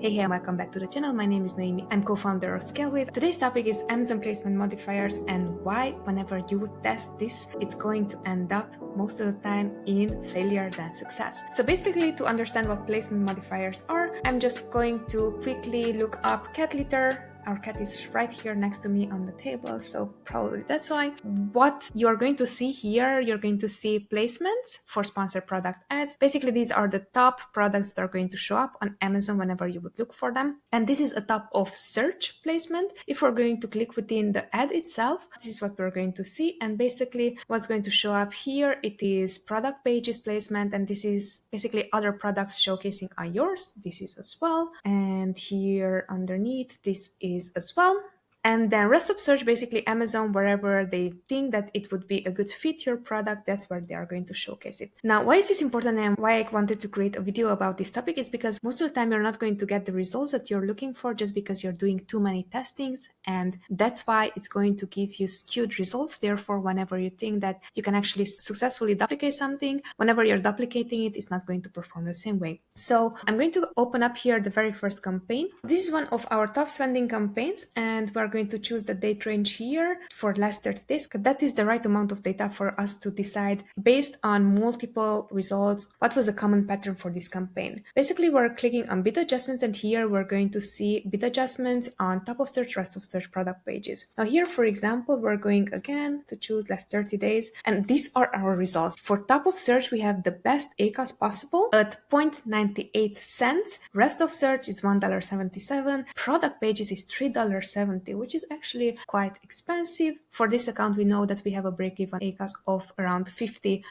Hey, welcome back to the channel. My name is Noemi. I'm co-founder of ScaleWave. Today's topic is Amazon placement modifiers and why whenever you would test this, it's going to end up most of the time in failure than success. So basically, to understand what placement modifiers are, I'm just going to quickly look up cat litter. Our cat is right here next to me on the table, so probably that's why. What you're going to see here, you're going to see placements for sponsored product ads. Basically, these are the top products that are going to show up on Amazon whenever you would look for them. And this is a top of search placement. If we're going to click within the ad itself, this is what we're going to see. And basically what's going to show up here, it is product pages placement. And this is basically other products showcasing on yours. This is as well. And here underneath, this is as well. And then rest of search, basically Amazon, wherever they think that it would be a good fit your product, that's where they are going to showcase it. Now, why is this important and why I wanted to create a video about this topic is because most of the time you're not going to get the results that you're looking for just because you're doing too many testings. And that's why it's going to give you skewed results. Therefore, whenever you think that you can actually successfully duplicate something, whenever you're duplicating it, it's not going to perform the same way. So I'm going to open up here the very first campaign. This is one of our top spending campaigns, and we're going to choose the date range here for last 30 days. That is the right amount of data for us to decide based on multiple results what was a common pattern for this campaign. Basically, we're clicking on bid adjustments, and here we're going to see bid adjustments on top of search, rest of search product pages. Now here, for example, we're going again to choose last 30 days, and these are our results. For top of search, we have the best ACOS possible at 0.98 cents. Rest of search is $1.77. Product pages is $3.70, which is actually quite expensive. For this account, we know that we have a break-even ACOS of around 50%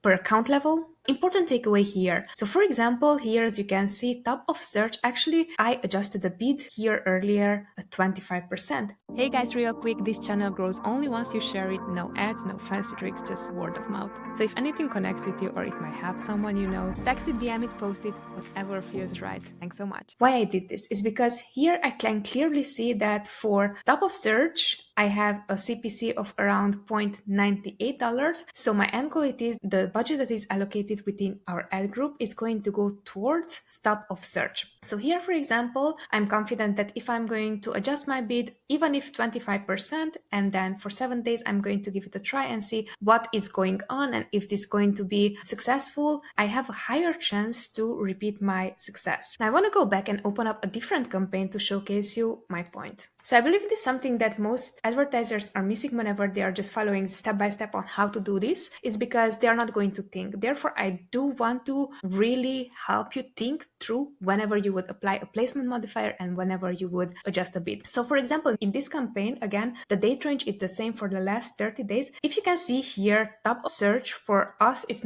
per account level. Important takeaway here. So for example, here as you can see, top of search, actually I adjusted the bid here earlier at 25%. Hey guys, real quick, this channel grows only once you share it. No ads, no fancy tricks, just word of mouth. So if anything connects with you or it might help someone you know, text it, DM it, post it, whatever feels right. Thanks so much. Why I did this is because here I can clearly see that for top of search, I have a CPC of around $0.98. So my end goal is the budget that is allocated within our ad group is going to go towards top of search. So here, for example, I'm confident that if I'm going to adjust my bid, even if 25%, and then for 7 days, I'm going to give it a try and see what is going on. And if this is going to be successful, I have a higher chance to repeat my success. Now I want to go back and open up a different campaign to showcase you my point. So I believe this is something that most advertisers are missing whenever they are just following step by step on how to do this, is because they are not going to think. Therefore, I do want to really help you think through whenever you would apply a placement modifier and whenever you would adjust a bid. So for example, in this campaign, again, the date range is the same for the last 30 days. If you can see here, top of search for us, it's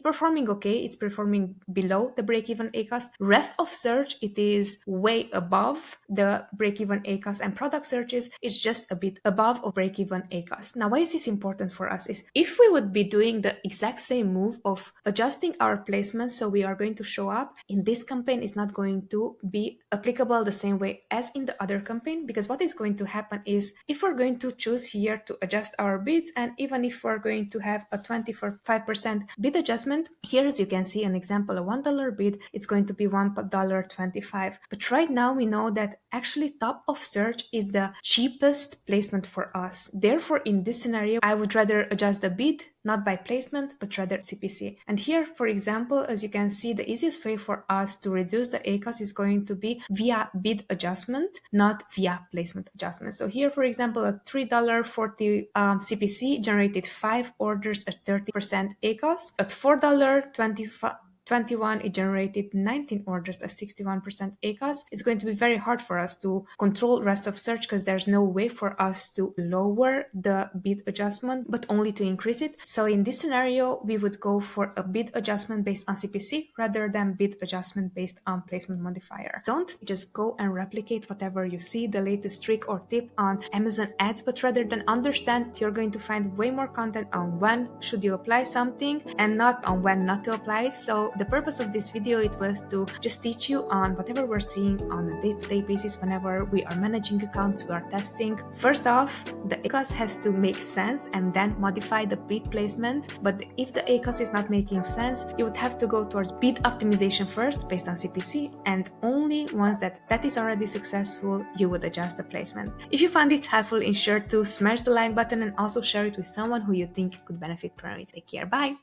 performing okay. It's performing below the break-even ACOS. Rest of search, it is way above the break-even ACOS, and product searches is just a bit above of break-even ACOS. Now, why is this important for us is if we would be doing the exact same move of adjusting our placements, so we are going to show up in this campaign, is not going to be applicable the same way as in the other campaign, because what is going to happen is if we're going to choose here to adjust our bids, and even if we're going to have a 25% bid adjustment, here as you can see an example, a $1 bid, it's going to be $1.25. But right now we know that actually top of search is the cheapest placement for us. Therefore, in this scenario, I would rather adjust the bid, not by placement, but rather CPC. And here, for example, as you can see, the easiest way for us to reduce the ACOS is going to be via bid adjustment, not via placement adjustment. So here, for example, a $3.40 CPC generated 5 orders at 30% ACOS. At $4.21, it generated 19 orders at 61% ACOS. It's going to be very hard for us to control rest of search because there's no way for us to lower the bid adjustment, but only to increase it. So in this scenario, we would go for a bid adjustment based on CPC rather than bid adjustment based on placement modifier. Don't just go and replicate whatever you see, the latest trick or tip on Amazon ads, but rather than understand that you're going to find way more content on when should you apply something and not on when not to apply it. So The purpose of this video, it was to just teach you on whatever we're seeing on a day-to-day basis whenever we are managing accounts, we are testing. First off, the ACOS has to make sense and then modify the bid placement. But if the ACOS is not making sense, you would have to go towards bid optimization first based on CPC, and only once that is already successful, you would adjust the placement. If you found it helpful, ensure to smash the like button and also share it with someone who you think could benefit from it. Take care, bye!